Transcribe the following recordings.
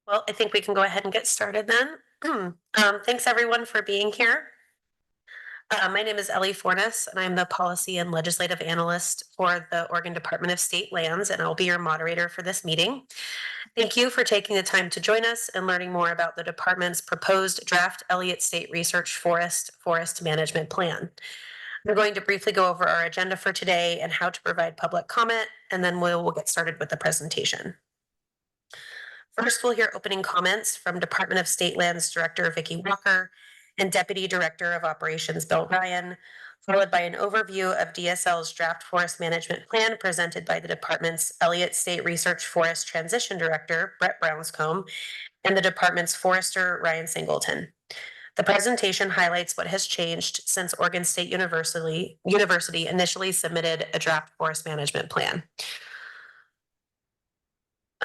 Well, I think we can go ahead and get started then. Thanks everyone for being here. My name is Ellie Fornes, and I'm the Policy and Legislative Analyst for the Oregon Department of State Lands, and I'll be your moderator for this meeting. Thank you for taking the time to join us and learning more about the department's proposed draft Elliott State Research Forest Management Plan. We're going to briefly go over our agenda for today and how to provide public comment, and then we'll get started with the presentation. First, we'll hear opening comments from Department of State Lands Director Vicki Walker and Deputy Director of Operations Bill Ryan, followed by an overview of DSL's draft forest management plan presented by the department's Elliott State Research Forest Transition Director, Brett Brownscombe, and the department's forester, Ryan Singleton. The presentation highlights what has changed since Oregon State University initially submitted a draft forest management plan.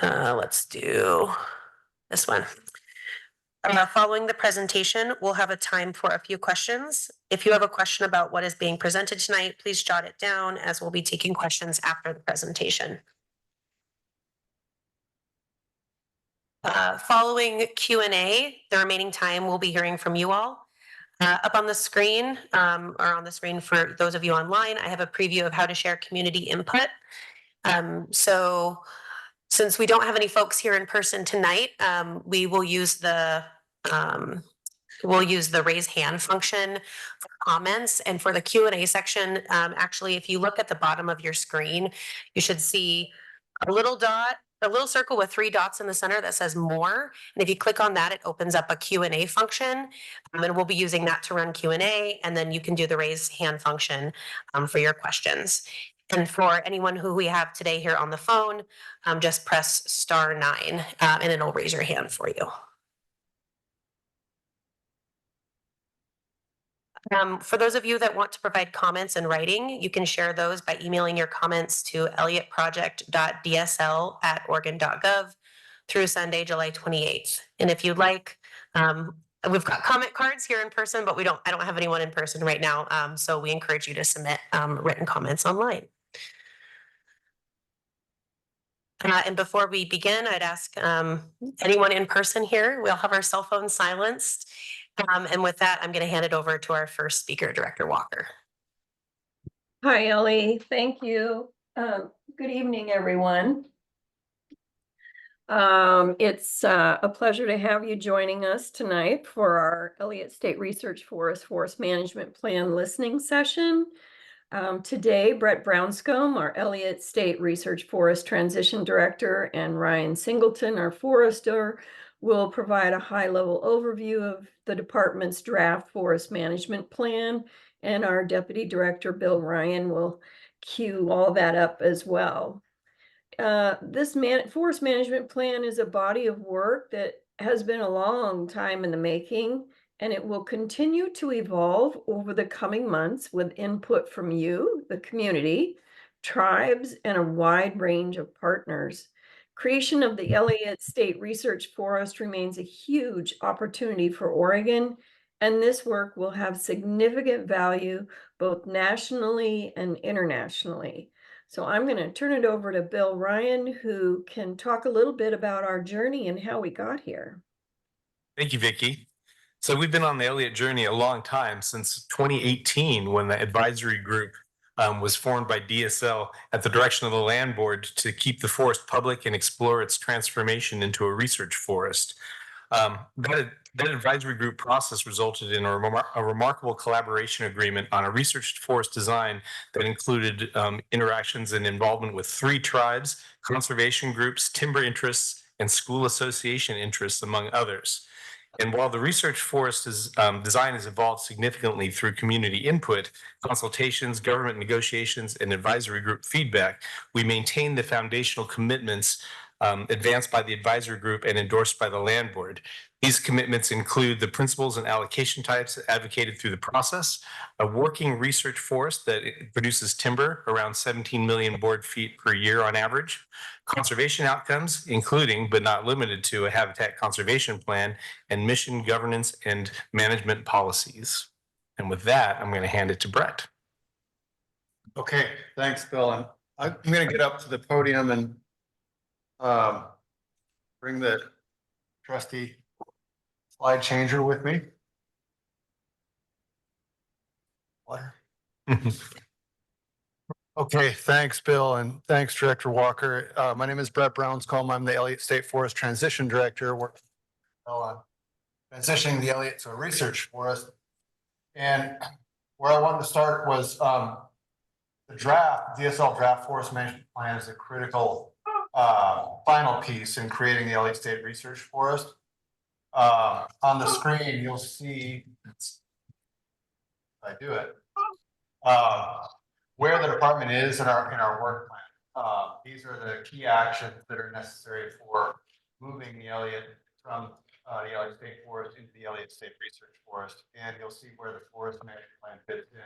Let's do this one. Following the presentation, we'll have a time for a few questions. If you have a question about what is being presented tonight, please jot it down as we'll be taking questions after the presentation. Following Q&A, the remaining time we'll be hearing from you all. Up on the screen, or on the screen for those of you online, I have a preview of how to share community input. So since we don't have any folks here in person tonight, we will use the raise hand function for comments. And for the Q&A section, actually, if you look at the bottom of your screen, you should see a little circle with 3 dots in the center that says more. And if you click on that, it opens up a Q&A function. And we'll be using that to run Q&A. And then you can do the raise hand function for your questions. And for anyone who we have today here on the phone, just press *9 and it'll raise your hand for you. For those of you that want to provide comments in writing, you can share those by emailing your comments to elliottproject.dsl@oregon.gov through Sunday, July 28th. And if you'd like, we've got comment cards here in person, but I don't have anyone in person right now. So we encourage you to submit written comments online. And before we begin, I'd ask anyone in person here, we'll have our cell phones silenced. And with that, I'm going to hand it over to our first speaker, Director Walker. Hi, Ellie. Thank you. Good evening, everyone. It's a pleasure to have you joining us tonight for our Elliott State Research Forest Management Plan listening session. Today, Brett Brownscombe, our Elliott State Research Forest Transition Director, and Ryan Singleton, our forester, will provide a high-level overview of the department's draft forest management plan, and our Deputy Director, Bill Ryan, will cue all that up as well. This forest management plan is a body of work that has been a long time in the making, and it will continue to evolve over the coming months with input from you, the community, tribes, and a wide range of partners. Creation of the Elliott State Research Forest remains a huge opportunity for Oregon, and this work will have significant value both nationally and internationally. So I'm going to turn it over to Bill Ryan, who can talk a little bit about our journey and how we got here. Thank you, Vicki. So we've been on the Elliott journey a long time, since 2018, when the advisory group was formed by DSL at the direction of the Land Board to keep the forest public and explore its transformation into a research forest. That advisory group process resulted in a remarkable collaboration agreement on a research forest design that included interactions and involvement with 3 tribes, conservation groups, timber interests, and school association interests, among others. And while the research forest design has evolved significantly through community input, consultations, government negotiations, and advisory group feedback, we maintain the foundational commitments advanced by the advisory group and endorsed by the Land Board. These commitments include the principles and allocation types advocated through the process, a working research forest that produces timber around 17 million board feet per year on average, conservation outcomes, including but not limited to a habitat conservation plan, and mission governance and management policies. And with that, I'm going to hand it to Brett. Okay, thanks, Bill. And I'm going to get up to the podium and bring the trusty slide changer with me. Water. Okay, thanks, Bill, and thanks, Director Walker. My name is Brett Brownscombe. I'm the Elliott State Forest Transition Director. We're on transitioning the Elliott to a research forest. And where I wanted to start was the DSL draft forest management plan is a critical final piece in creating the Elliott State Research Forest. On the screen, you'll see, if I do it, where the department is in our work plan. These are the key actions that are necessary for moving the Elliott from the Elliott State Forest into the Elliott State Research Forest. And you'll see where the forest management plan fits in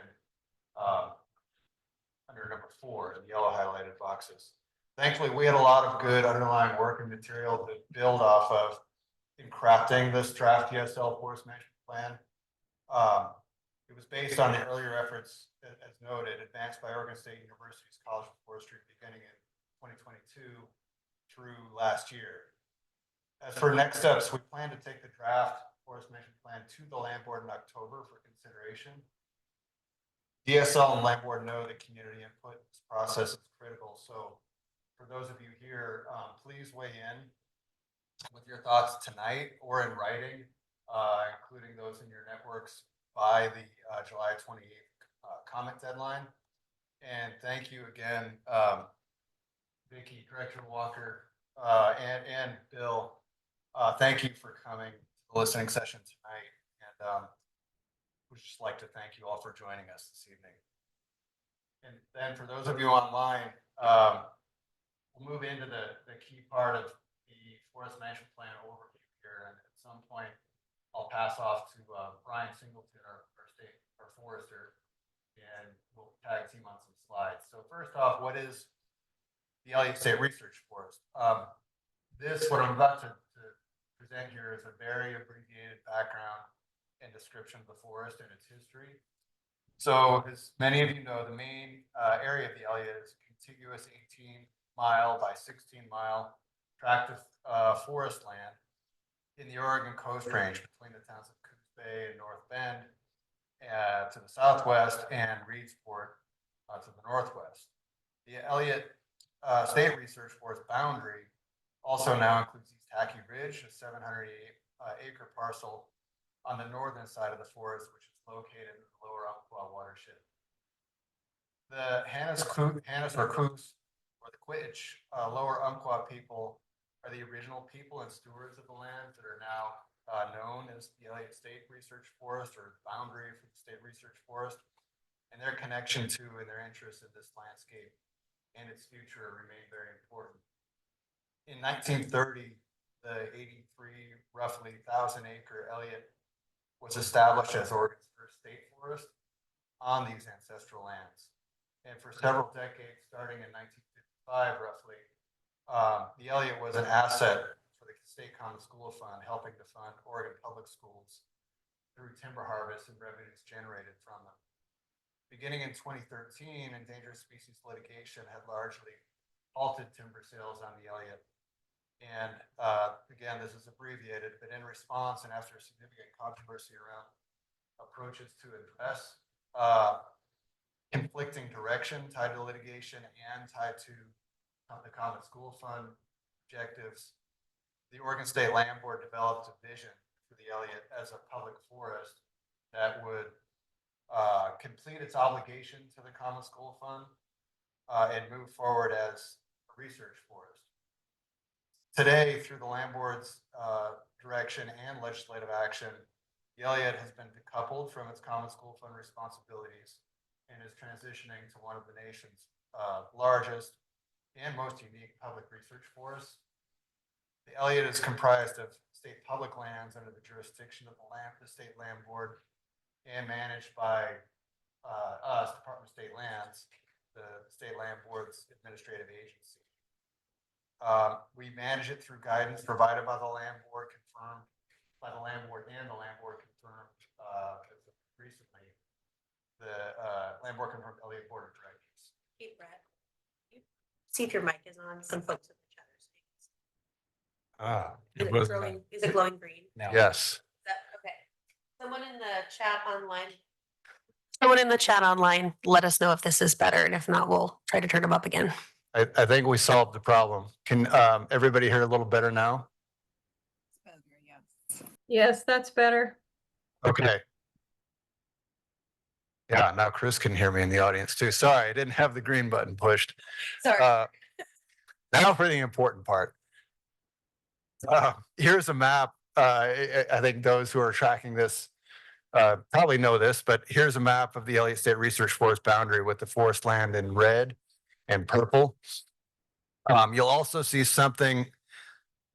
under number 4 in the yellow highlighted boxes. Thankfully, we had a lot of good underlying work and material to build off of in crafting this draft DSL forest management plan. It was based on the earlier efforts, as noted, advanced by Oregon State University's College of Forestry beginning in 2022 through last year. As for next steps, we plan to take the draft forest management plan to the land board in October for consideration. DSL and land board know that community input in this process is critical. So for those of you here, please weigh in with your thoughts tonight or in writing, including those in your networks by the July 28th comment deadline. And thank you again, Vicki, Director Walker, and Bill. Thank you for coming to the listening session tonight. And we'd just like to thank you all for joining us this evening. And then for those of you online, we'll move into the key part of the forest management plan overview here. And at some point, I'll pass off to Brian Singleton, our forester, and we'll tag team on some slides. So first off, what is the Elliott State Research Forest? What I'm about to present here is a very abbreviated background and description of the forest and its history. So as many of you know, the main area of the Elliott is a contiguous 18-mile by 16-mile tract of forest land in the Oregon Coast Range between the towns of Coos Bay and North Bend to the southwest and Reedsport to the northwest. The Elliott State Research Forest boundary also now includes East Hackey Ridge, a 708-acre parcel on the northern side of the forest, which is located in the lower Umpqua watershed. The Hannes or Coos, or the Quittich lower Umpqua people are the original people and stewards of the lands that are now known as the Elliott State Research Forest, or boundary for the State Research Forest, and their connection to and their interest in this landscape and its future remain very important. In 1930, the 83 roughly 1,000-acre Elliott was established as Oregon's first state forest on these ancestral lands. And for several decades, starting in 1955 roughly, the Elliott was an asset for the State Common School Fund, helping to fund Oregon public schools through timber harvest and revenues generated from them. Beginning in 2013, endangered species litigation had largely halted timber sales on the Elliott. And again, this is abbreviated, but in response and after significant controversy around approaches to address conflicting direction tied to litigation and tied to the Common School Fund objectives, the Oregon State Land Board developed a vision for the Elliott as a public forest that would complete its obligation to the Common School Fund and move forward as a research forest. Today, through the Land Board's direction and legislative action, the Elliott has been decoupled from its Common School Fund responsibilities and is transitioning to one of the nation's largest and most unique public research forests. The Elliott is comprised of state public lands under the jurisdiction of the State Land Board and managed by us, Department of State Lands, the State Land Board's administrative agency. We manage it through guidance provided by the Land Board, confirmed by the Land Board, and the Land Board confirmed recently. The Land Board confirmed Elliott Board of Directors. Hey, Brett. See if your mic is on. Some folks in the chat are saying. Is It it was glowing, is it glowing green? now. Yes. Is that, okay. Someone in the chat online. Someone in the chat online, let us know if this is better, and if not, we'll try to turn them up again. I think we solved the problem. Can everybody hear a little better now? Yes, that's better. Okay. Yeah, now Chris can hear me in the audience too. Sorry, I didn't have the green button pushed. Sorry. Now for the important part. Here's a map. I think those who are tracking this probably know this, but here's a map of the Elliott State Research Forest boundary with the forest land in red and purple. You'll also see something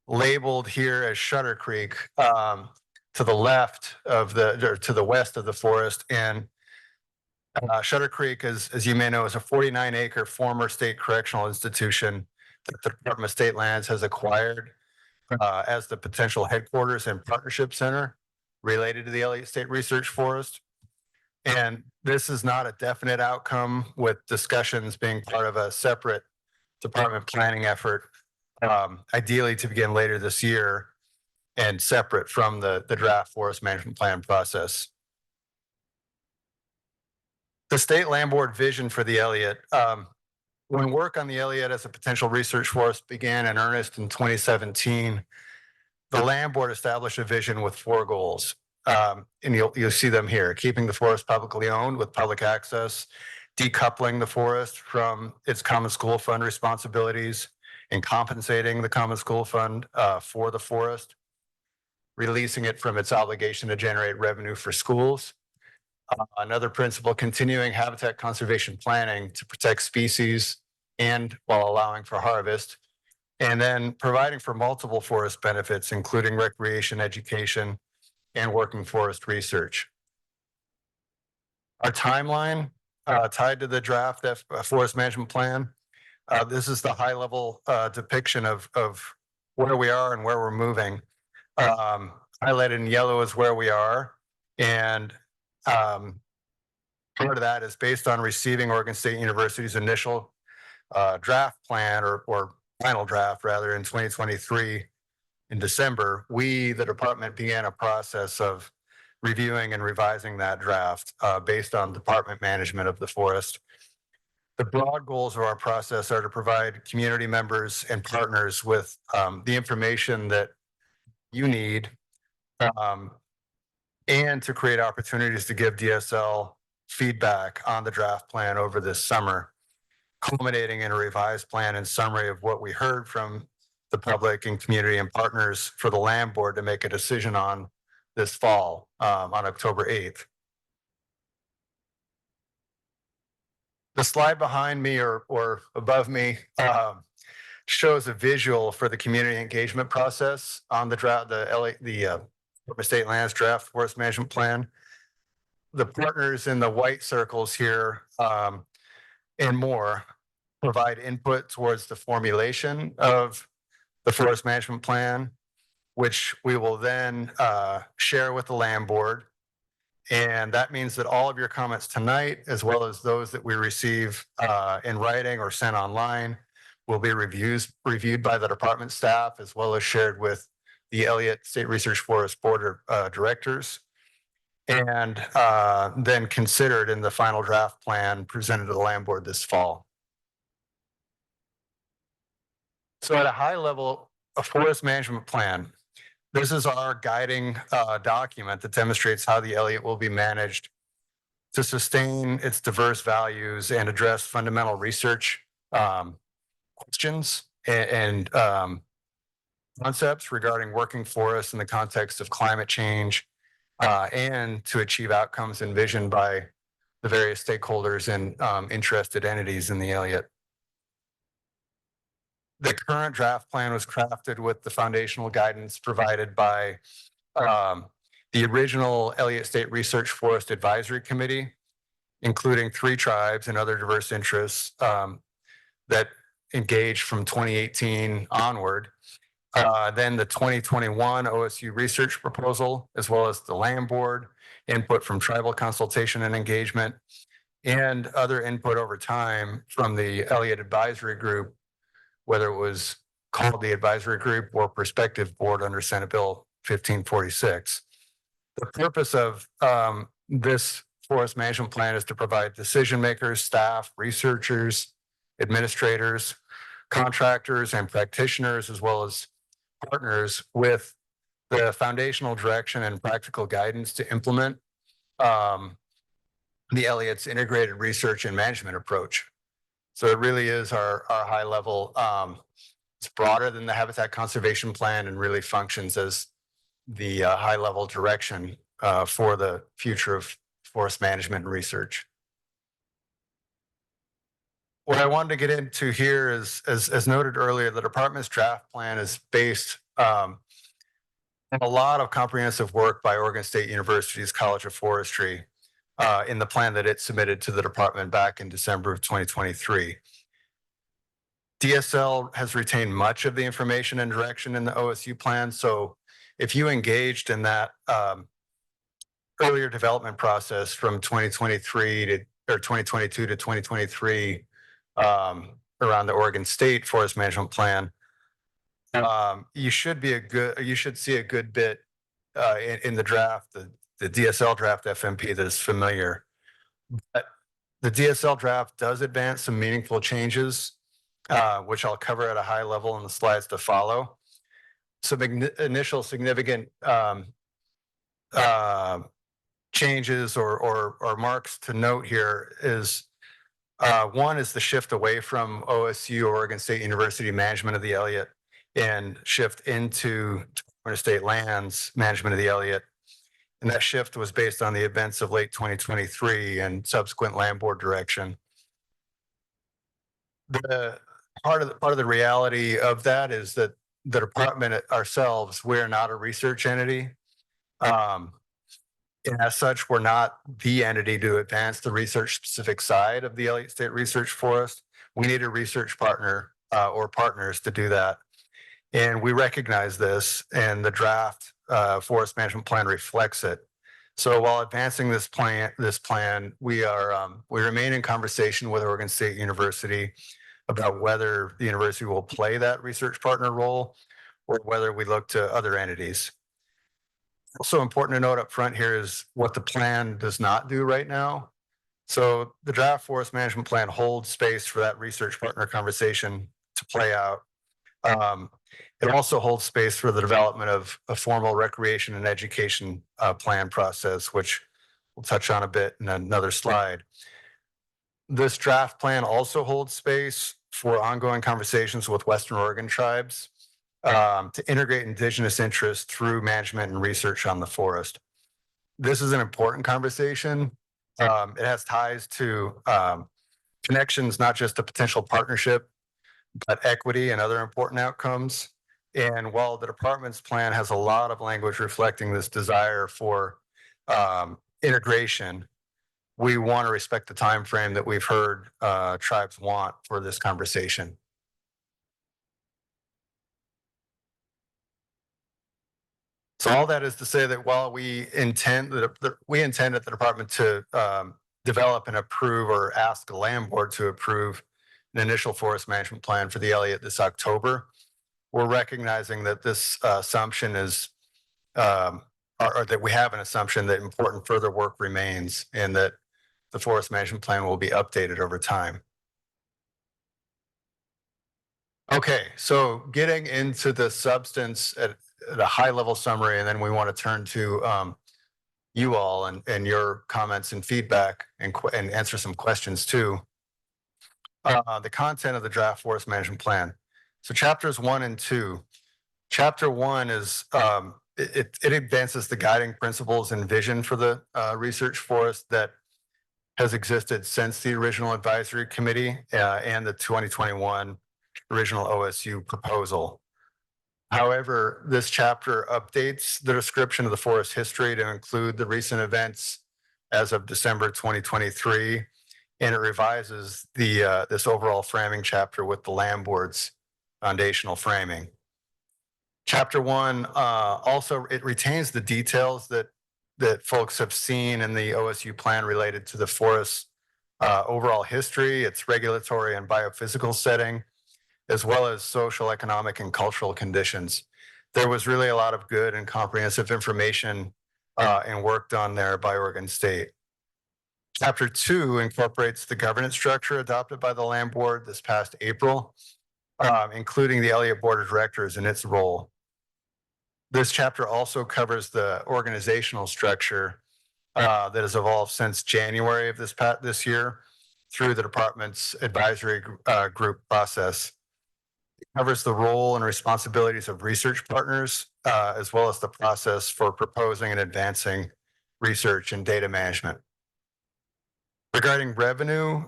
labeled here as Shutter Creek to the left of or to the west of the forest. And Shutter Creek, as you may know, is a 49-acre former state correctional institution that the Department of State Lands has acquired as the potential headquarters and partnership center related to the Elliott State Research Forest. And this is not a definite outcome, with discussions being part of a separate department planning effort, ideally to begin later this year and separate from the draft forest management plan process. The state land board vision for the Elliott. When work on the Elliott as a potential research forest began in earnest in 2017, the land board established a vision with 4 goals. And you'll see them here: keeping the forest publicly owned with public access, decoupling the forest from its common school fund responsibilities, and compensating the common school fund for the forest, releasing it from its obligation to generate revenue for schools. Another principle: continuing habitat conservation planning to protect species and while allowing for harvest. And then providing for multiple forest benefits, including recreation, education, and working forest research. Our timeline tied to the draft forest management plan. This is the high level depiction of where we are and where we're moving. Highlighted in yellow is where we are. And part of that is based on receiving Oregon State University's initial draft plan or final draft rather in 2023. In December, we, the department, began a process of reviewing and revising that draft based on department management of the forest. The broad goals of our process are to provide community members and partners with the information that you need and to create opportunities to give DSL feedback on the draft plan over this summer, culminating in a revised plan and summary of what we heard from the public and community and partners for the land board to make a decision on this fall on October 8th. The slide behind me or above me shows a visual for the community engagement process on the draft, the State Lands Draft Forest Management Plan. The partners in the white circles here and more provide input towards the formulation of the forest management plan, which we will then share with the land board. And that means that all of your comments tonight, as well as those that we receive in writing or sent online, will be reviewed by the department staff, as well as shared with the Elliott State Research Forest Board directors, and then considered in the final draft plan presented to the land board this fall. So at a high level, a forest management plan. This is our guiding document that demonstrates how the Elliott will be managed to sustain its diverse values and address fundamental research questions and concepts regarding working forests in the context of climate change and to achieve outcomes envisioned by the various stakeholders and interested entities in the Elliott. The current draft plan was crafted with the foundational guidance provided by the original Elliott State Research Forest Advisory Committee, including 3 tribes and other diverse interests that engaged from 2018 onward. Then the 2021 OSU research proposal, as well as the land board, input from tribal consultation and engagement, and other input over time from the Elliott Advisory Group, whether it was called the advisory group or prospective board under Senate Bill 1546. The purpose of this forest management plan is to provide decision makers, staff, researchers, administrators, contractors, and practitioners, as well as partners with the foundational direction and practical guidance to implement the Elliott's integrated research and management approach. So it really is our high level. It's broader than the Habitat Conservation Plan and really functions as the high level direction for the future of forest management and research. What I wanted to get into here is, as noted earlier, the department's draft plan is based on a lot of comprehensive work by Oregon State University's College of Forestry in the plan that it submitted to the department back in December of 2023. DSL has retained much of the information and direction in the OSU plan. So if you engaged in that earlier development process from 2023 to or 2022 to 2023 around the Oregon State Forest Management Plan, you should see a good bit in the draft, the DSL draft FMP that is familiar. But the DSL draft does advance some meaningful changes, which I'll cover at a high level in the slides to follow. Some initial significant changes or marks to note here is one is the shift away from OSU, Oregon State University management of the Elliott, and shift into Department of State Lands management of the Elliott. And that shift was based on the events of late 2023 and subsequent land board direction. The part of the reality of that is that the department ourselves, we're not a research entity. And as such, we're not the entity to advance the research specific side of the Elliott State Research Forest. We need a research partner or partners to do that. And we recognize this, and the draft forest management plan reflects it. So while advancing this plan, we remain in conversation with Oregon State University about whether the university will play that research partner role or whether we look to other entities. Also important to note up front here is what the plan does not do right now. So the draft forest management plan holds space for that research partner conversation to play out. It also holds space for the development of a formal recreation and education plan process, which we'll touch on a bit in another slide. This draft plan also holds space for ongoing conversations with Western Oregon tribes to integrate indigenous interests through management and research on the forest. This is an important conversation. It has ties to connections, not just a potential partnership, but equity and other important outcomes. And while the department's plan has a lot of language reflecting this desire for integration, we want to respect the time frame that we've heard tribes want for this conversation. So all that is to say that while we intend at the department to develop and approve or ask the land board to approve an initial forest management plan for the Elliott this October, we're recognizing that this assumption is, or that we have an assumption that important further work remains and that the forest management plan will be updated over time. Okay, so getting into the substance at a high level summary, and then we want to turn to you all and your comments and feedback and answer some questions too. The content of the draft forest management plan. So chapters 1 and 2. Chapter 1 is it advances the guiding principles and vision for the research forest that has existed since the original advisory committee and the 2021 original OSU proposal. However, this chapter updates the description of the forest history to include the recent events as of December 2023, and it revises this overall framing chapter with the land board's foundational framing. Chapter 1 also it retains the details that folks have seen in the OSU plan related to the forest's overall history, its regulatory and biophysical setting, as well as social, economic, and cultural conditions. There was really a lot of good and comprehensive information and work done there by Oregon State. Chapter 2 incorporates the governance structure adopted by the Land Board this past April, including the Elliott Board of Directors and its role. This chapter also covers the organizational structure that has evolved since January of this year through the department's advisory group process. It covers the role and responsibilities of research partners, as well as the process for proposing and advancing research and data management. Regarding revenue,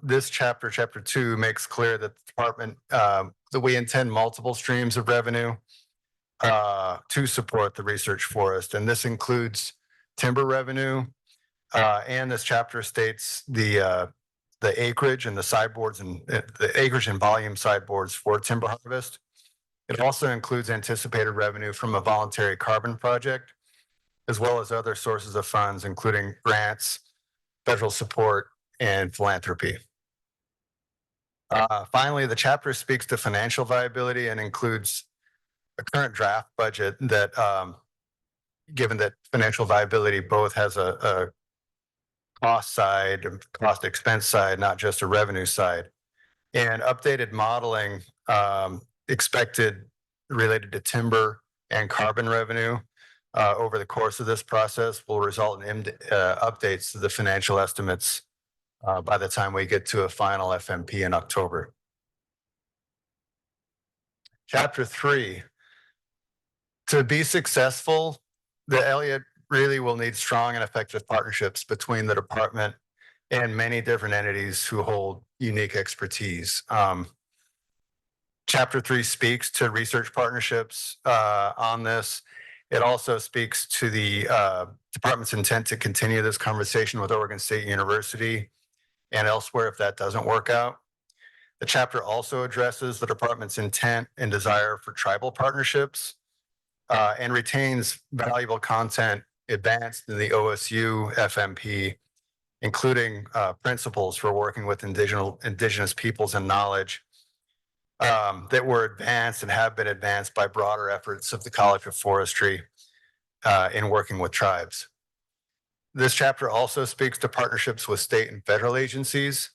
this chapter 2, makes clear that the department, that we intend multiple streams of revenue to support the research forest. And this includes timber revenue. And this chapter states the acreage and the sideboards and the acreage and volume sideboards for timber harvest. It also includes anticipated revenue from a voluntary carbon project, as well as other sources of funds, including grants, federal support, and philanthropy. Finally, the chapter speaks to financial viability and includes a current draft budget that, given that financial viability both has a cost side, cost expense side, not just a revenue side, and updated modeling expected related to timber and carbon revenue over the course of this process will result in updates to the financial estimates by the time we get to a final FMP in October. Chapter 3. To be successful, the Elliott really will need strong and effective partnerships between the department and many different entities who hold unique expertise. Chapter 3 speaks to research partnerships on this. It also speaks to the department's intent to continue this conversation with Oregon State University and elsewhere if that doesn't work out. The chapter also addresses the department's intent and desire for tribal partnerships and retains valuable content advanced in the OSU FMP, including principles for working with indigenous peoples and knowledge that were advanced and have been advanced by broader efforts of the College of Forestry in working with tribes. This chapter also speaks to partnerships with state and federal agencies,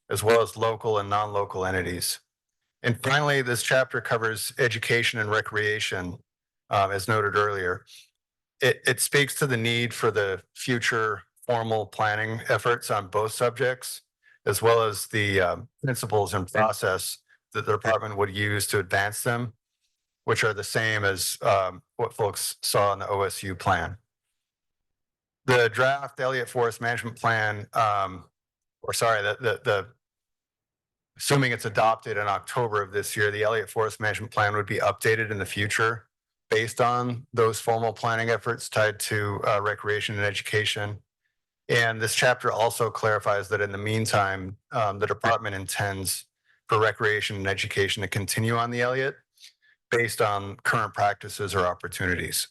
as well as local and non-local entities. And finally, this chapter covers education and recreation, as noted earlier. It speaks to the need for the future formal planning efforts on both subjects, as well as the principles and process that the department would use to advance them, which are the same as what folks saw in the OSU plan. The draft Elliott Forest Management Plan, assuming it's adopted in October of this year, the Elliott Forest Management Plan would be updated in the future based on those formal planning efforts tied to recreation and education. And this chapter also clarifies that in the meantime, the department intends for recreation and education to continue on the Elliott based on current practices or opportunities.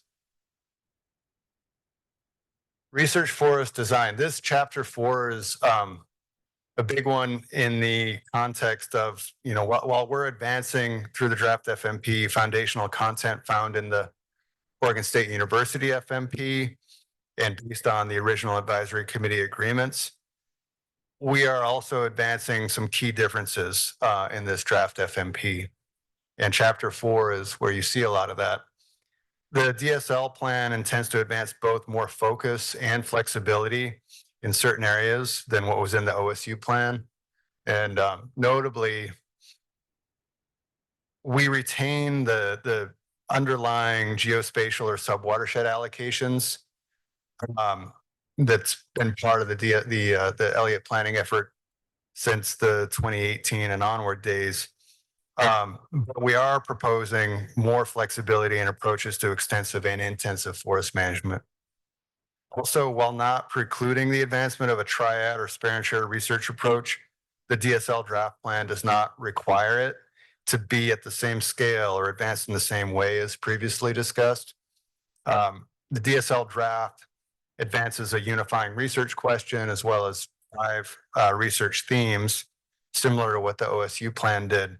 Research forest design. This chapter 4 is a big one in the context of, while we're advancing through the draft FMP foundational content found in the Oregon State University FMP and based on the original advisory committee agreements, we are also advancing some key differences in this draft FMP. And chapter 4 is where you see a lot of that. The DSL plan intends to advance both more focus and flexibility in certain areas than what was in the OSU plan. And notably, we retain the underlying geospatial or subwatershed allocations that's been part of the Elliott planning effort since the 2018 and onward days. But we are proposing more flexibility in approaches to extensive and intensive forest management. Also, while not precluding the advancement of a triad or spare and share research approach, the DSL draft plan does not require it to be at the same scale or advanced in the same way as previously discussed. The DSL draft advances a unifying research question as well as 5 research themes, similar to what the OSU plan did.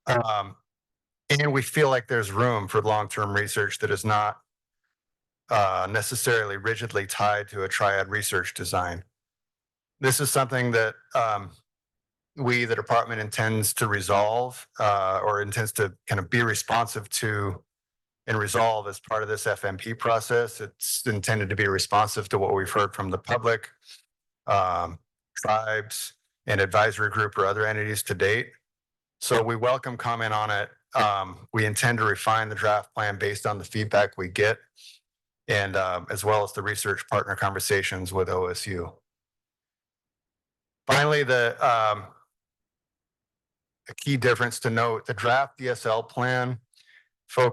And we feel like there's room for long-term research that is not necessarily rigidly tied to a triad research design. This is something that we, the department, intends to resolve or intends to kind of be responsive to and resolve as part of this FMP process. It's intended to be responsive to what we've heard from the public, tribes, and advisory group or other entities to date. So we welcome comment on it. We intend to refine the draft plan based on the feedback we get, and as well as the research partner conversations with OSU. Finally, a key difference to note, the draft DSL plan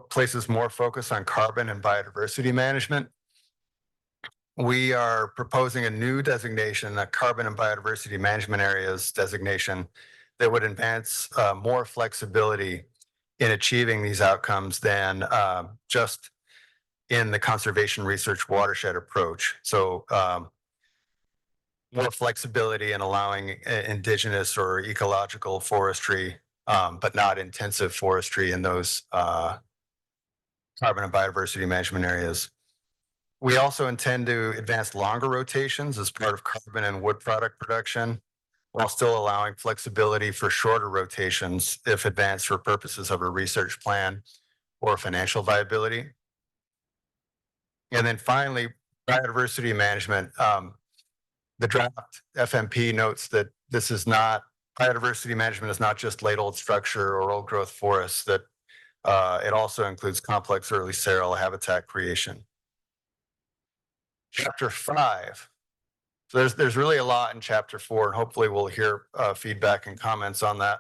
places more focus on carbon and biodiversity management. We are proposing a new designation, a carbon and biodiversity management areas designation that would advance more flexibility in achieving these outcomes than just in the conservation research watershed approach. So more flexibility in allowing indigenous or ecological forestry, but not intensive forestry in those carbon and biodiversity management areas. We also intend to advance longer rotations as part of carbon and wood product production, while still allowing flexibility for shorter rotations if advanced for purposes of a research plan or financial viability. And then finally, biodiversity management. The draft FMP notes that this is not, biodiversity management is not just late old structure or old growth forests, that it also includes complex early sterile habitat creation. Chapter 5. So there's really a lot in chapter 4, and hopefully we'll hear feedback and comments on that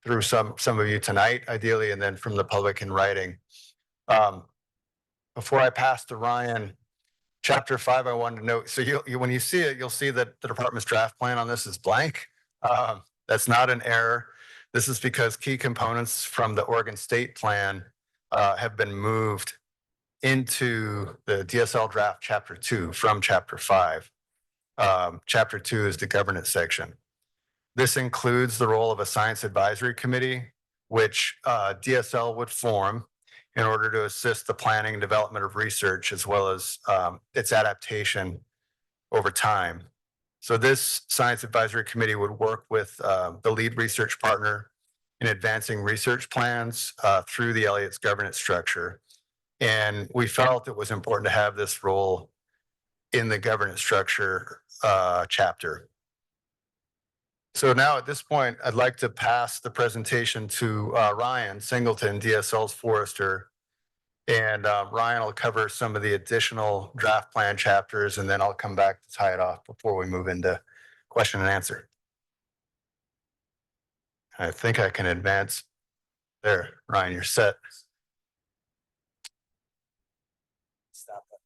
through some of you tonight, ideally, and then from the public in writing. Before I pass to Ryan, chapter 5, I wanted to note, so when you see it, you'll see that the department's draft plan on this is blank. That's not an error. This is because key components from the Oregon State plan have been moved into the DSL draft chapter 2 from chapter 5. Chapter 2 is the governance section. This includes the role of a science advisory committee, which DSL would form in order to assist the planning and development of research, as well as its adaptation over time. So this science advisory committee would work with the lead research partner in advancing research plans through the Elliott's governance structure. And we felt it was important to have this role in the governance structure chapter. So now at this point, I'd like to pass the presentation to Ryan Singleton, DSL's forester. And Ryan will cover some of the additional draft plan chapters, and then I'll come back to tie it off before we move into question and answer. I think I can advance. There, Ryan, you're set. Stop that.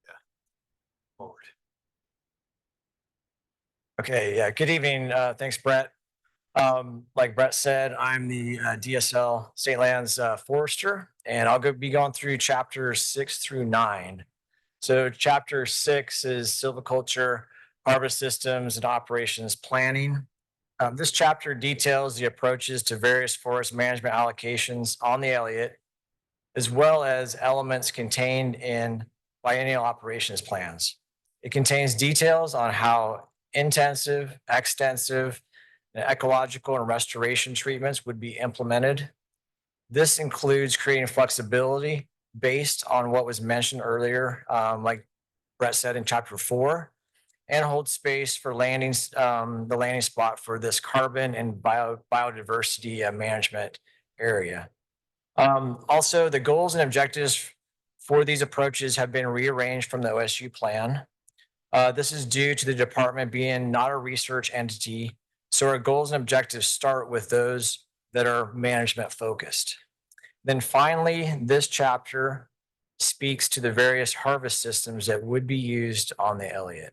Yeah. Forward. Okay, yeah, good evening. Thanks, Brett. Like Brett said, I'm the DSL State Lands Forester, and I'll be going through chapters 6 through 9. So chapter 6 is silviculture, harvest systems, and operations planning. This chapter details the approaches to various forest management allocations on the Elliott, as well as elements contained in biennial operations plans. It contains details on how intensive, extensive, and ecological and restoration treatments would be implemented. This includes creating flexibility based on what was mentioned earlier, like Brett said in chapter 4, and hold space for the landing spot for this carbon and biodiversity management area. Also, the goals and objectives for these approaches have been rearranged from the OSU plan. This is due to the department being not a research entity, so our goals and objectives start with those that are management focused. Then finally, this chapter speaks to the various harvest systems that would be used on the Elliott.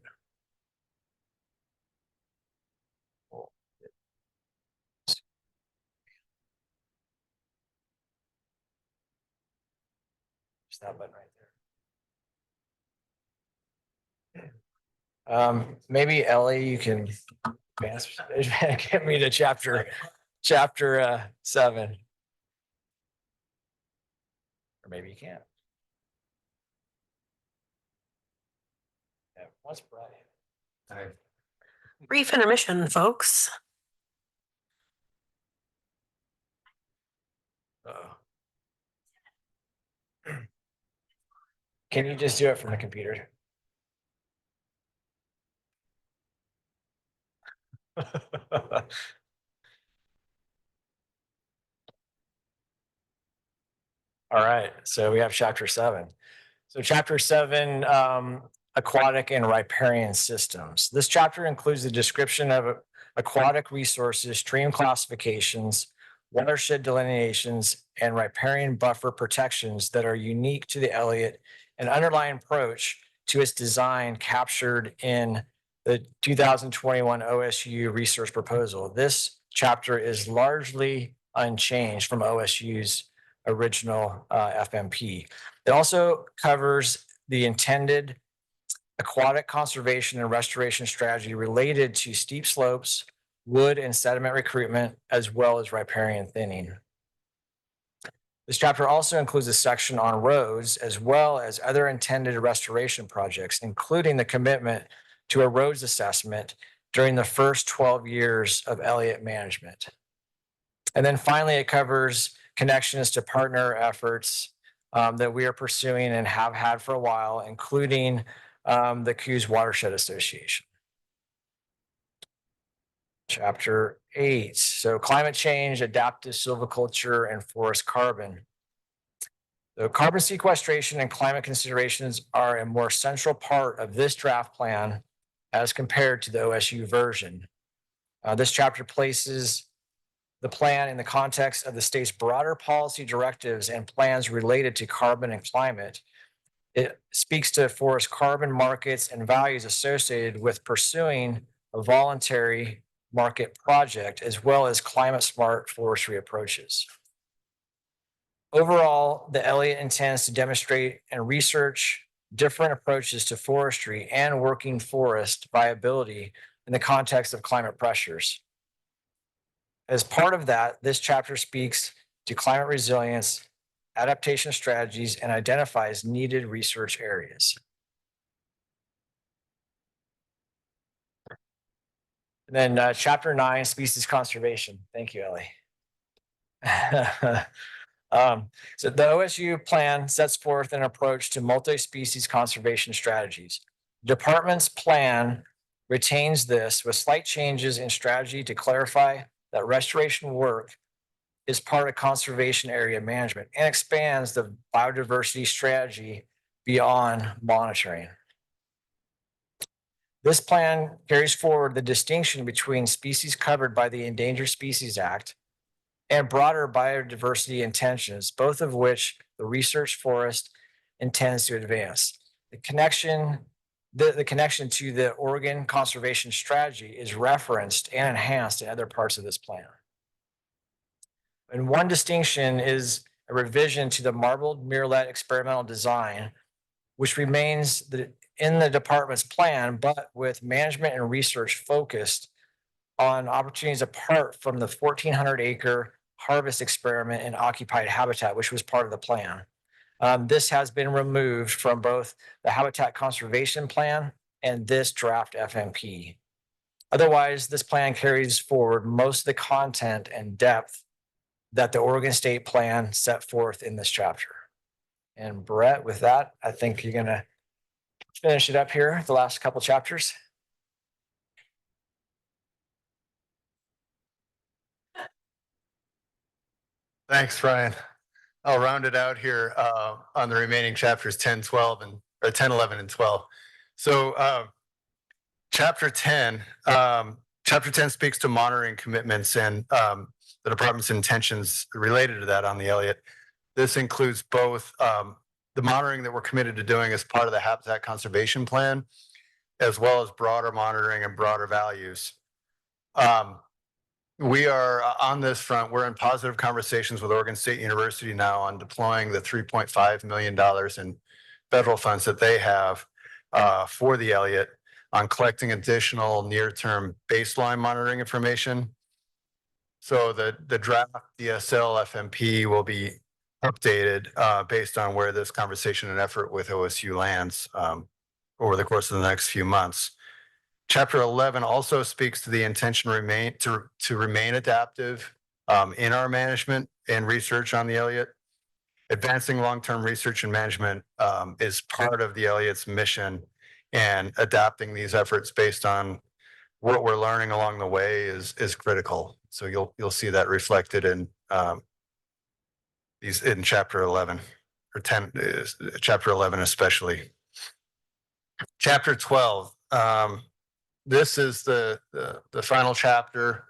Just that button right there. Maybe Ellie, you can Get me to chapter 7. Or maybe you can't. Yeah, what's Brett? Brief intermission, folks. Uh-oh. Can you just do it from the computer? All right, so we have chapter 7. So chapter 7, aquatic and riparian systems. This chapter includes the description of aquatic resources, stream classifications, watershed delineations, and riparian buffer protections that are unique to the Elliott and underlying approach to its design captured in the 2021 OSU research proposal. This chapter is largely unchanged from OSU's original FMP. It also covers the intended aquatic conservation and restoration strategy related to steep slopes, wood and sediment recruitment, as well as riparian thinning. This chapter also includes a section on roads, as well as other intended restoration projects, including the commitment to a roads assessment during the first 12 years of Elliott management. And then finally, it covers connections to partner efforts that we are pursuing and have had for a while, including the Coos Watershed Association. Chapter 8. So climate change, adaptive silviculture, and forest carbon. The carbon sequestration and climate considerations are a more central part of this draft plan as compared to the OSU version. This chapter places the plan in the context of the state's broader policy directives and plans related to carbon and climate. It speaks to forest carbon markets and values associated with pursuing a voluntary market project, as well as climate smart forestry approaches. Overall, the Elliott intends to demonstrate and research different approaches to forestry and working forest viability in the context of climate pressures. As part of that, this chapter speaks to climate resilience, adaptation strategies, and identifies needed research areas. And then chapter 9, species conservation. Thank you, Ellie. So the OSU plan sets forth an approach to multi-species conservation strategies. The department's plan retains this with slight changes in strategy to clarify that restoration work is part of conservation area management and expands the biodiversity strategy beyond monitoring. This plan carries forward the distinction between species covered by the Endangered Species Act and broader biodiversity intentions, both of which the research forest intends to advance. The connection to the Oregon conservation strategy is referenced and enhanced in other parts of this plan. And one distinction is a revision to the marbled mirrorlet experimental design, which remains in the department's plan, but with management and research focused on opportunities apart from the 1,400-acre harvest experiment in occupied habitat, which was part of the plan. This has been removed from both the habitat conservation plan and this draft FMP. Otherwise, this plan carries forward most of the content and depth that the Oregon State plan set forth in this chapter. And Brett, with that, I think you're going to finish it up here, the last couple chapters. Thanks, Ryan. I'll round it out here on the remaining chapters 10, 12, or 10, 11, and 12. So chapter 10 speaks to monitoring commitments and the department's intentions related to that on the Elliott. This includes both the monitoring that we're committed to doing as part of the habitat conservation plan, as well as broader monitoring and broader values. We are on this front. We're in positive conversations with Oregon State University now on deploying the $3.5 million in federal funds that they have for the Elliott on collecting additional near-term baseline monitoring information. So the draft DSL FMP will be updated based on where this conversation and effort with OSU lands over the course of the next few months. Chapter 11 also speaks to the intention to remain adaptive in our management and research on the Elliott. Advancing long-term research and management is part of the Elliott's mission, and adapting these efforts based on what we're learning along the way is critical. So you'll see that reflected in in chapter 11 or 10, chapter 11 especially. Chapter 12. This is the final chapter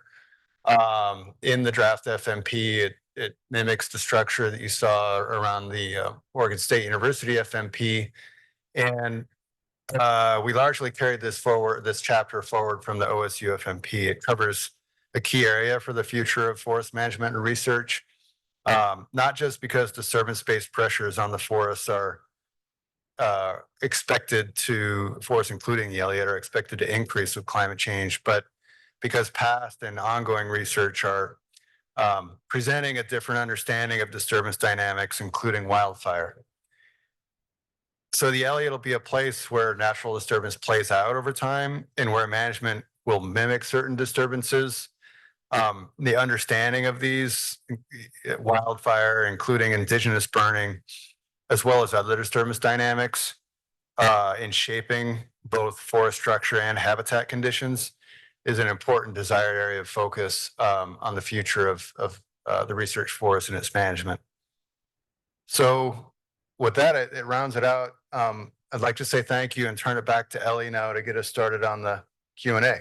in the draft FMP. It mimics the structure that you saw around the Oregon State University FMP, and we largely carried this chapter forward from the OSU FMP. It covers a key area for the future of forest management and research, not just because disturbance-based pressures on the forests are forests including the Elliott are expected to increase with climate change, but because past and ongoing research are presenting a different understanding of disturbance dynamics, including wildfire. So the Elliott will be a place where natural disturbance plays out over time and where management will mimic certain disturbances. The understanding of these wildfire, including indigenous burning, as well as other disturbance dynamics in shaping both forest structure and habitat conditions, is an important desired area of focus on the future of the research forest and its management. So with that, it rounds it out. I'd like to say thank you and turn it back to Ellie now to get us started on the Q&A.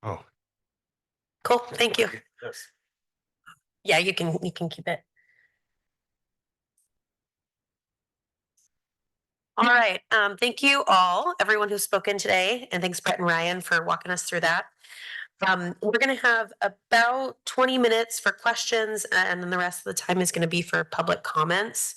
Oh, Cool, thank you. yes. Yeah, you can keep it. All right, thank you all, everyone who's spoken today, and thanks Brett and Ryan for walking us through that. We're gonna have about 20 minutes for questions, and then the rest of the time is gonna be for public comments.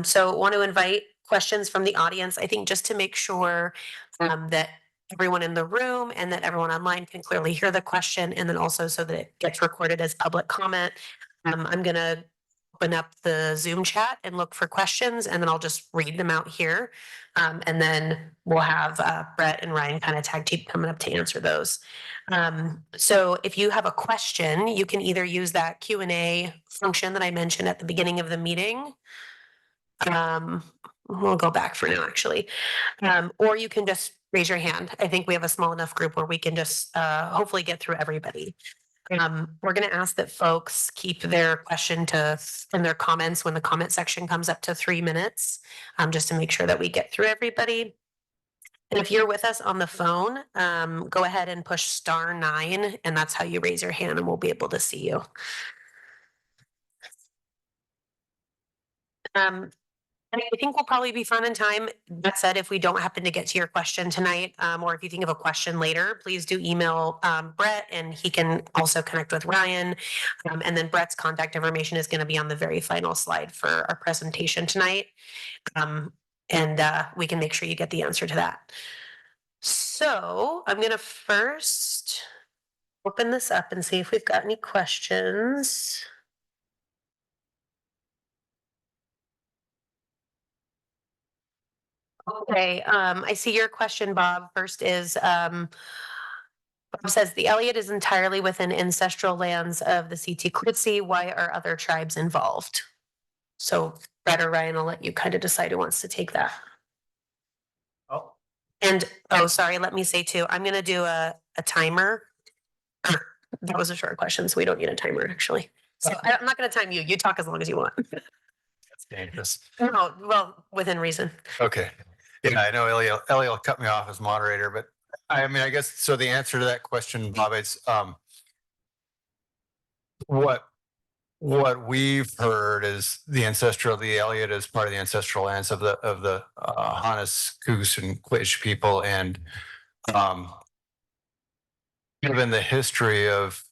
So want to invite questions from the audience, I think just to make sure that everyone in the room and that everyone online can clearly hear the question, and then also so that it gets recorded as public comment. I'm gonna open up the Zoom chat and look for questions, and then I'll just read them out here. And then we'll have Brett and Ryan kind of tag team coming up to answer those. So if you have a question, you can either use that Q&A function that I mentioned at the beginning of the meeting. We'll go back for now, actually. Or you can just raise your hand. I think we have a small enough group where we can just hopefully get through everybody. We're going to ask that folks keep their question and their comments when the comment section comes up to 3 minutes, just to make sure that we get through everybody. And if you're with us on the phone, go ahead and push *9, and that's how you raise your hand, and we'll be able to see you. I think we'll probably be fun in time. That said, if we don't happen to get to your question tonight, or if you think of a question later, please do email Brett, and he can also connect with Ryan. And then Brett's contact information is going to be on the very final slide for our presentation tonight. And we can make sure you get the answer to that. So I'm going to first open this up and see if we've got any questions. Okay, I see your question, Bob. First is, Bob says the Elliott is entirely within ancestral lands of the CT Quitsi. Why are other tribes involved? So Brett or Ryan, I'll let you kind of decide who wants to take that. Oh, And, sorry, let me say too, I'm gonna do a timer. That was a short question, so we don't need a timer, actually. So I'm not gonna time you. You talk as long as you want. that's dangerous. No, well, within reason. Okay. Yeah, I know Ellie will cut me off as moderator, but I mean, I guess, so the answer to that question, Bob, is what we've heard is the Elliott is part of the ancestral lands of the Hannes, Coos, and Quiche people, and given the history of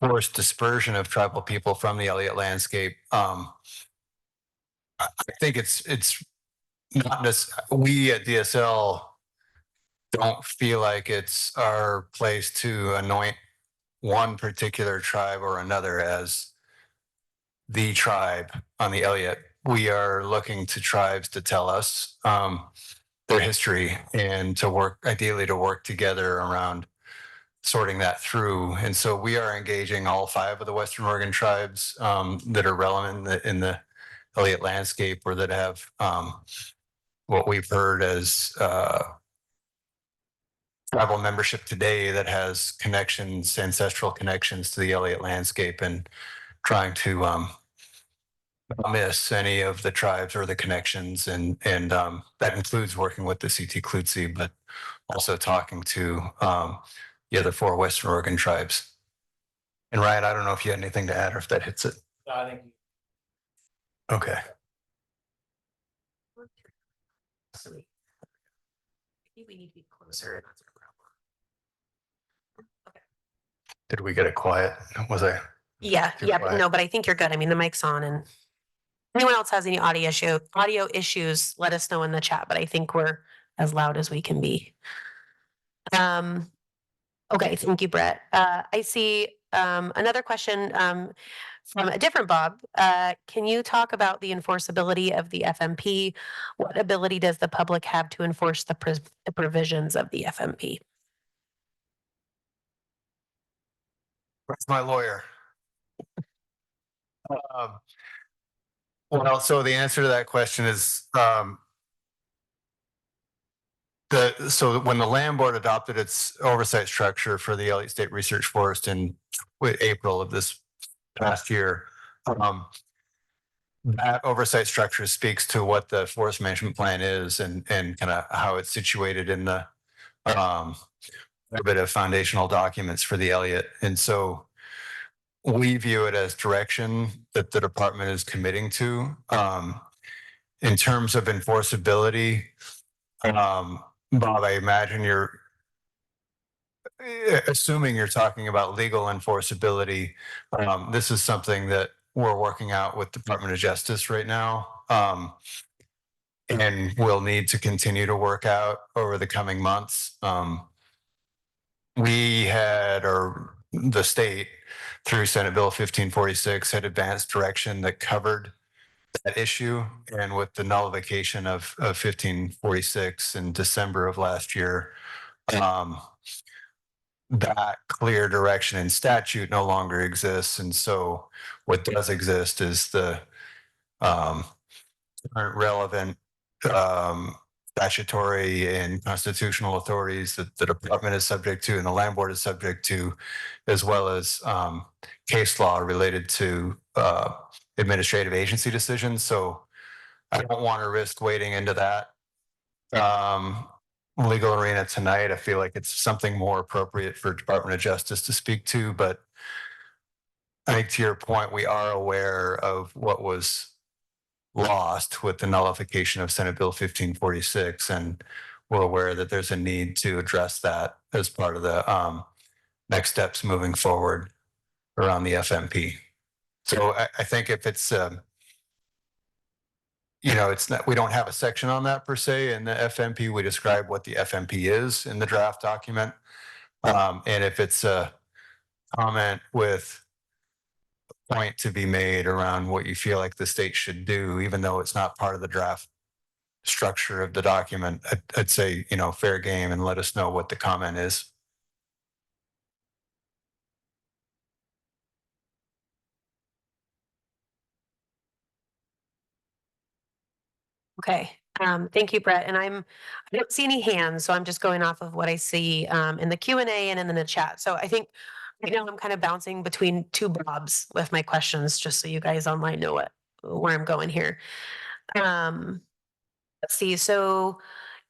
forced dispersion of tribal people from the Elliott landscape, I think it's we at DSL don't feel like it's our place to anoint one particular tribe or another as the tribe on the Elliott. We are looking to tribes to tell us their history and to work, ideally to work together around sorting that through. And so we are engaging all 5 of the Western Oregon tribes that are relevant in the Elliott landscape, or that have what we've heard as tribal membership today that has connections, ancestral connections to the Elliott landscape, and trying to miss any of the tribes or the connections. And that includes working with the CT Klutsi, but also talking to the other 4 Western Oregon tribes. And Ryan, I don't know if you had anything to add or if that hits it. I think Okay. We need to be closer. Did we get it quiet? Was I? Yeah, Too yeah, but quiet. no, but I think you're good. I mean, the mic's on, and anyone else has any audio issues, let us know in the chat, but I think we're as loud as we can be. Okay, thank you, Brett. I see another question from a different Bob. Can you talk about the enforceability of the FMP? What ability does the public have to enforce the provisions of the FMP? Where's my lawyer? Well, so the answer to that question is so when the land board adopted its oversight structure for the Elliott State Research Forest in April of this past year, that oversight structure speaks to what the forest management plan is, and kind of how it's situated in the a bit of foundational documents for the Elliott. And so we view it as direction that the department is committing to. In terms of enforceability, Bob, I imagine you're assuming you're talking about legal enforceability. This is something that we're working out with Department of Justice right now. And we'll need to continue to work out over the coming months. We had, or the state through Senate Bill 1546 had advanced direction that covered that issue. And with the nullification of 1546 in December of last year, that clear direction in statute no longer exists. And so what does exist is the current relevant statutory and constitutional authorities that the department is subject to and the land board is subject to, as well as case law related to administrative agency decisions. So I don't want to risk wading into that legal arena tonight. I feel like it's something more appropriate for Department of Justice to speak to, but I think to your point, we are aware of what was lost with the nullification of Senate Bill 1546, and we're aware that there's a need to address that as part of the next steps moving forward around the FMP. So I think if it's it's not, we don't have a section on that per se in the FMP. We describe what the FMP is in the draft document. And if it's a comment with a point to be made around what you feel like the state should do, even though it's not part of the draft structure of the document, I'd say, fair game, and let us know what the comment is. Okay, thank you, Brett. And I don't see any hands, so I'm just going off of what I see in the Q&A and in the chat. So I think right now I'm kind of bouncing between 2 Bobs with my questions, just so you guys online know where I'm going here. Let's see. So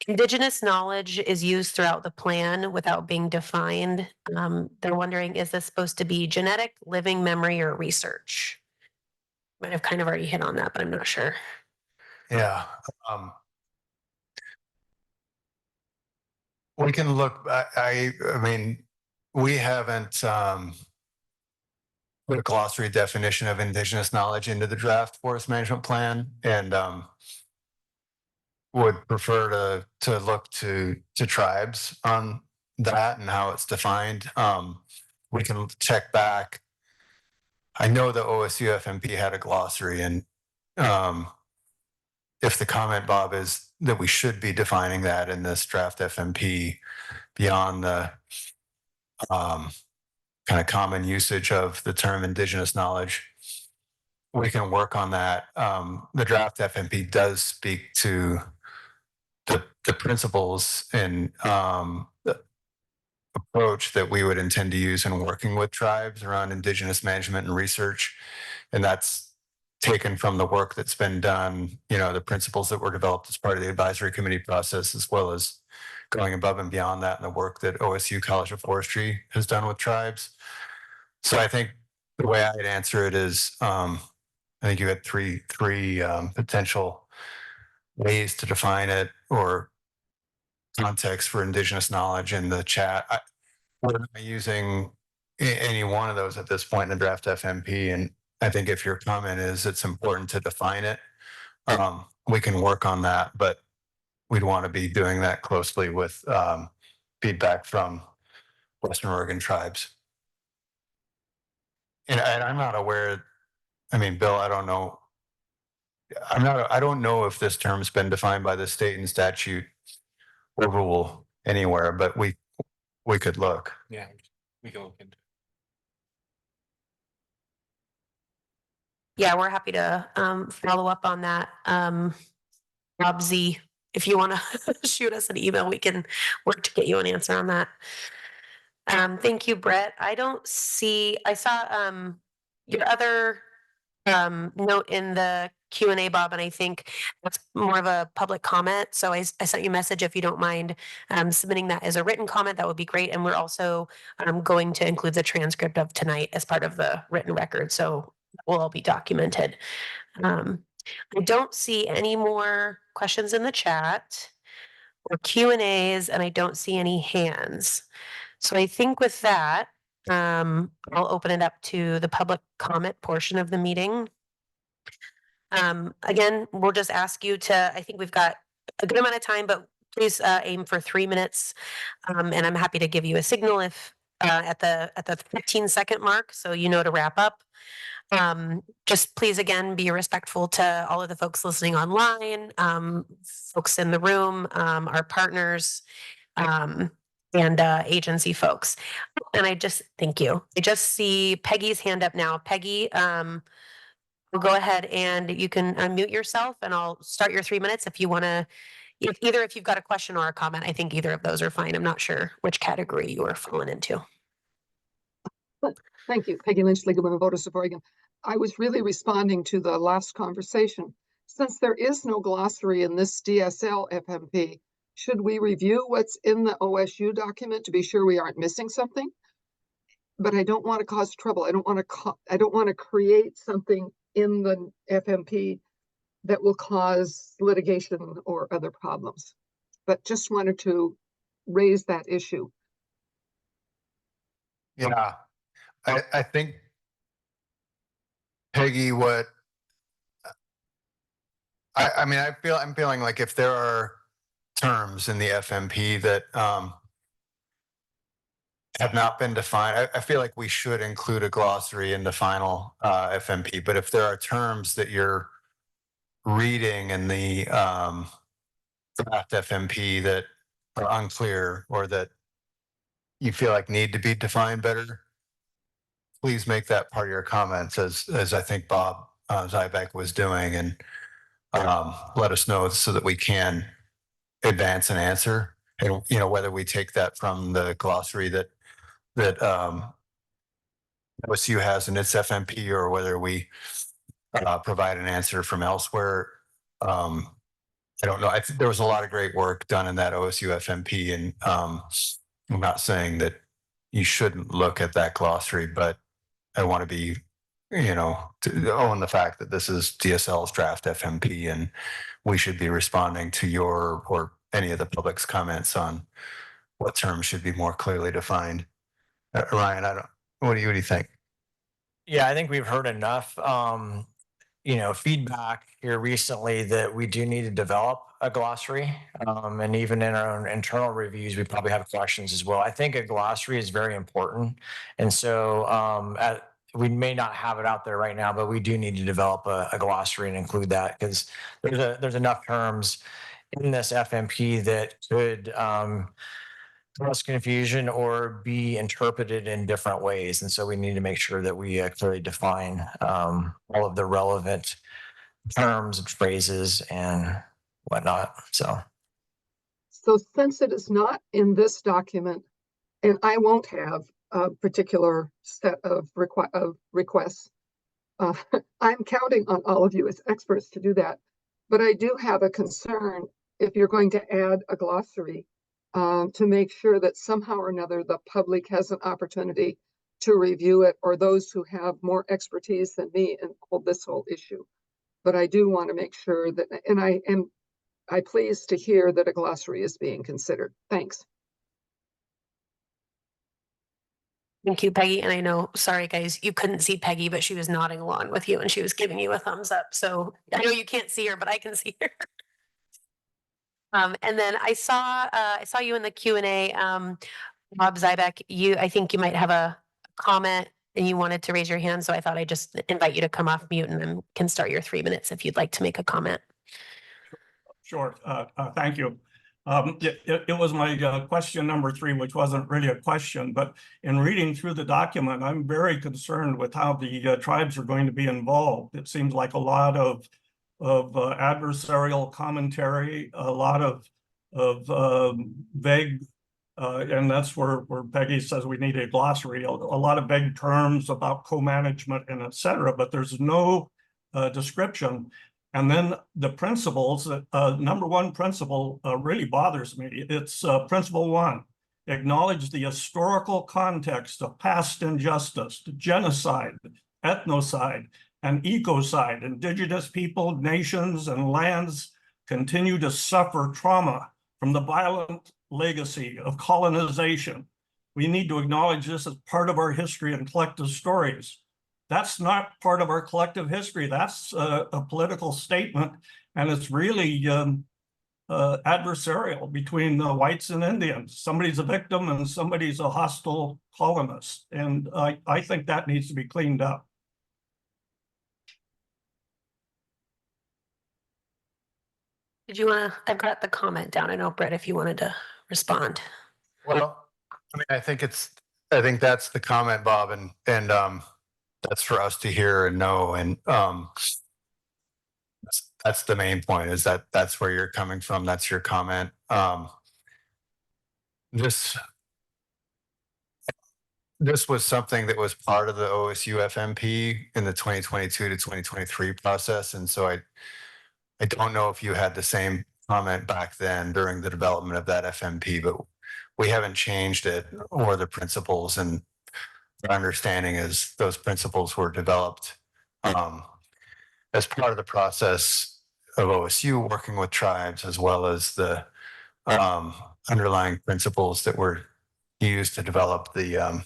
Indigenous knowledge is used throughout the plan without being defined. They're wondering, is this supposed to be genetic, living memory, or research? Might have kind of already hit on that, but I'm not sure. Yeah. We can look, I mean, we haven't put a glossary definition of Indigenous knowledge into the draft forest management plan. And would prefer to look to tribes on that and how it's defined. We can check back. I know the OSU FMP had a glossary, and if the comment, Bob, is that we should be defining that in this draft FMP beyond the kind of common usage of the term indigenous knowledge, we can work on that. The draft FMP does speak to the principles and the approach that we would intend to use in working with tribes around indigenous management and research. And that's taken from the work that's been done, the principles that were developed as part of the advisory committee process, as well as going above and beyond that in the work that OSU College of Forestry has done with tribes. So I think the way I'd answer it is, I think you had three potential ways to define it or context for indigenous knowledge in the chat. We're not using any one of those at this point in the draft FMP. And I think if your comment is it's important to define it, we can work on that, but we'd want to be doing that closely with feedback from Western Oregon tribes. And I'm not aware, Bill, I don't know. I don't know if this term's been defined by the state and statute or rule anywhere, but we could look. Yeah, we can look into it. Yeah, we're happy to follow up on that. Rob Z, if you want to shoot us an email, we can work to get you an answer on that. Thank you, Brett. I saw your other note in the Q&A, Bob, and I think that's more of a public comment. So I sent you a message. If you don't mind submitting that as a written comment, that would be great. And we're also going to include the transcript of tonight as part of the written record. So it will all be documented. I don't see any more questions in the chat or Q&As, and I don't see any hands. So I think with that, I'll open it up to the public comment portion of the meeting. Again, we'll just ask you to, I think we've got a good amount of time, but please aim for 3 minutes. And I'm happy to give you a signal if at the 15-second mark, so you know to wrap up. Just please, again, be respectful to all of the folks listening online, folks in the room, our partners, and agency folks. And thank you. I just see Peggy's hand up now. Peggy, we'll go ahead and you can unmute yourself and I'll start your 3 minutes if you want to, if you've got a question or a comment. I think either of those are fine. I'm not sure which category you are falling into. Thank you. Peggy Lynch, League of Women Voters of Oregon. I was really responding to the last conversation. Since there is no glossary in this DSL FMP, should we review what's in the OSU document to be sure we aren't missing something? But I don't want to cause trouble. I don't want to create something in the FMP that will cause litigation or other problems. But just wanted to raise that issue. Yeah, I think, Peggy, I'm feeling like if there are terms in the FMP that have not been defined, I feel like we should include a glossary in the final FMP. But if there are terms that you're reading in the draft FMP that are unclear or that you feel like need to be defined better, please make that part of your comments, as I think Bob Zybeck was doing, and let us know so that we can advance an answer. And whether we take that from the glossary that OSU has in its FMP, or whether we provide an answer from elsewhere. I don't know. There was a lot of great work done in that OSU FMP, and I'm not saying that you shouldn't look at that glossary, but I want to be, to own the fact that this is DSL's draft FMP, and we should be responding to your or any of the public's comments on what terms should be more clearly defined. Ryan, what do you think? Yeah, I think we've heard enough. feedback here recently that we do need to develop a glossary. And even in our own internal reviews, we probably have questions as well. I think a glossary is very important. And so we may not have it out there right now, but we do need to develop a glossary and include that, because there's enough terms in this FMP that could cause confusion or be interpreted in different ways. And so we need to make sure that we clearly define all of the relevant terms and phrases and whatnot. So since it is not in this document, and I won't have a particular set of requests, I'm counting on all of you as experts to do that. But I do have a concern if you're going to add a glossary, to make sure that somehow or another the public has an opportunity to review it, or those who have more expertise than me in this whole issue. But I do want to make sure that, and I'm pleased to hear that a glossary is being considered. Thanks. Thank you, Peggy. And I know, sorry guys, you couldn't see Peggy, but she was nodding along with you and she was giving you a thumbs up. So I know you can't see her, but I can see her. And then I saw you in the Q&A, Bob Zybeck. I think you might have a comment and you wanted to raise your hand. So I thought I'd just invite you to come off mute and then can start your 3 minutes if you'd like to make a comment. Sure. Thank you. It was my question number 3, which wasn't really a question, but in reading through the document, I'm very concerned with how the tribes are going to be involved. It seems like a lot of adversarial commentary, a lot of vague, and that's where Peggy says we need a glossary, a lot of vague terms about co-management and et cetera, but there's no description. And then the principles, number 1 principle really bothers me. It's principle 1, acknowledge the historical context of past injustice, genocide, ethnocide, and ecocide. Indigenous people, nations, and lands continue to suffer trauma from the violent legacy of colonization. We need to acknowledge this as part of our history and collective stories. That's not part of our collective history. That's a political statement, and it's really adversarial between the whites and Indians. Somebody's a victim and somebody's a hostile colonist, and I think that needs to be cleaned up. Did you want to, I've got the comment down. I know, Brett, if you wanted to respond. Well, I mean, I think that's the comment, Bob, and that's for us to hear and know. And that's the main point, is that's where you're coming from. That's your comment. This was something that was part of the OSU FMP in the 2022 to 2023 process. And so I don't know if you had the same comment back then during the development of that FMP, but we haven't changed it or the principles. And our understanding is those principles were developed as part of the process of OSU working with tribes, as well as the underlying principles that were used to develop the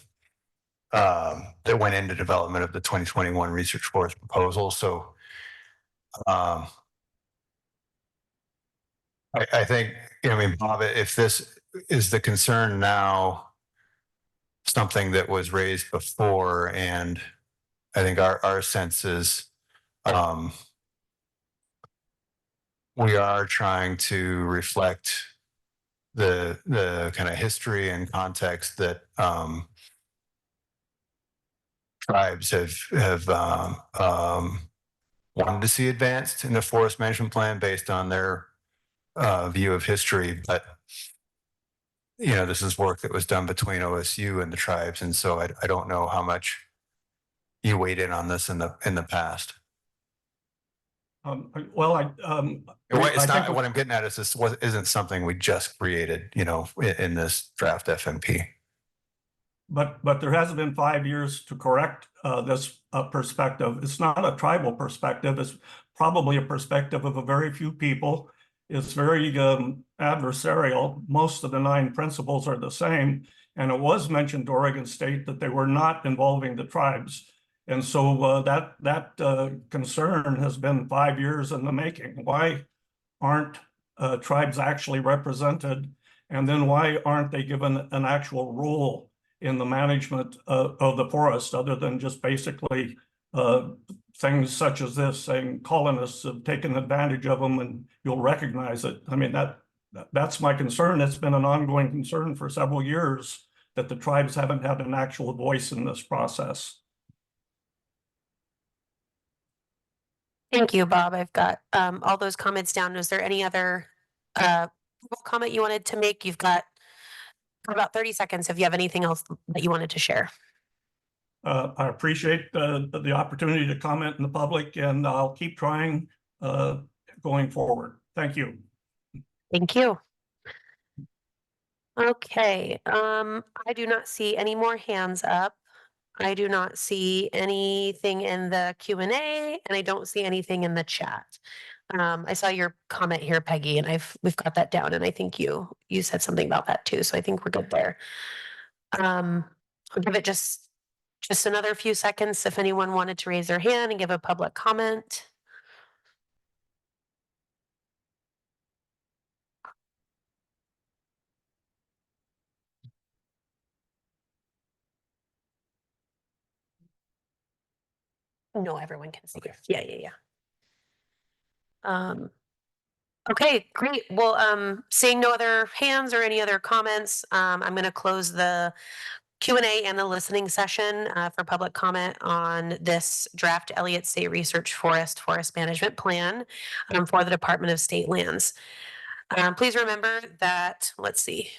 that went into development of the 2021 research forest proposal. So I think, I mean, Bob, if this is the concern now, something that was raised before, and I think our sense is we are trying to reflect the kind of history and context that tribes have wanted to see advanced in the forest management plan based on their view of history. But this is work that was done between OSU and the tribes, and so I don't know how much you weighed in on this in the past. Well, It's not what I'm getting at is this isn't something we just created, in this draft FMP. But there has been 5 years to correct this perspective. It's not a tribal perspective. It's probably a perspective of a very few people. It's very adversarial. Most of the 9 principles are the same. And it was mentioned to Oregon State that they were not involving the tribes. And so that concern has been 5 years in the making. Why aren't tribes actually represented? And then why aren't they given an actual role in the management of the forest, other than just basically things such as this, saying colonists have taken advantage of them and you'll recognize it? I mean, that's my concern. It's been an ongoing concern for several years that the tribes haven't had an actual voice in this process. Thank you, Bob. I've got all those comments down. Is there any other comment you wanted to make? You've got about 30 seconds if you have anything else that you wanted to share. I appreciate the opportunity to comment in the public, and I'll keep trying going forward. Thank you. Thank you. Okay, I do not see any more hands up. I do not see anything in the Q&A, and I don't see anything in the chat. I saw your comment here, Peggy, and we've got that down, and I think you said something about that too, so I think we're good there. I'll give it just another few seconds if anyone wanted to raise their hand and give a public comment. No, everyone can see. Okay. Yeah. Okay, great. Well, seeing no other hands or any other comments, I'm going to close the Q&A and the listening session for public comment on this draft Elliott State Research Forest Management Plan for the Department of State Lands. Please remember that, let's see.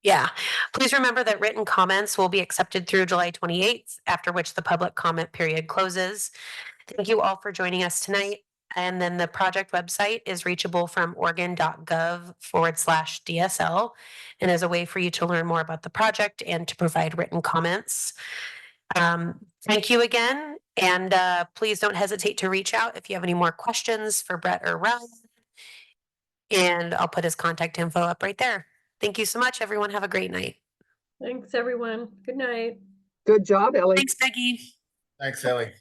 Yeah, please remember that written comments will be accepted through July 28th, after which the public comment period closes. Thank you all for joining us tonight. And then the project website is reachable from oregon.gov/DSL, and is a way for you to learn more about the project and to provide written comments. Thank you again, and please don't hesitate to reach out if you have any more questions for Brett or Ryan. And I'll put his contact info up right there. Thank you so much, everyone. Have a great night. Thanks, everyone. Good night. Good job, Ellie. Thanks, Peggy. Thanks, Ellie.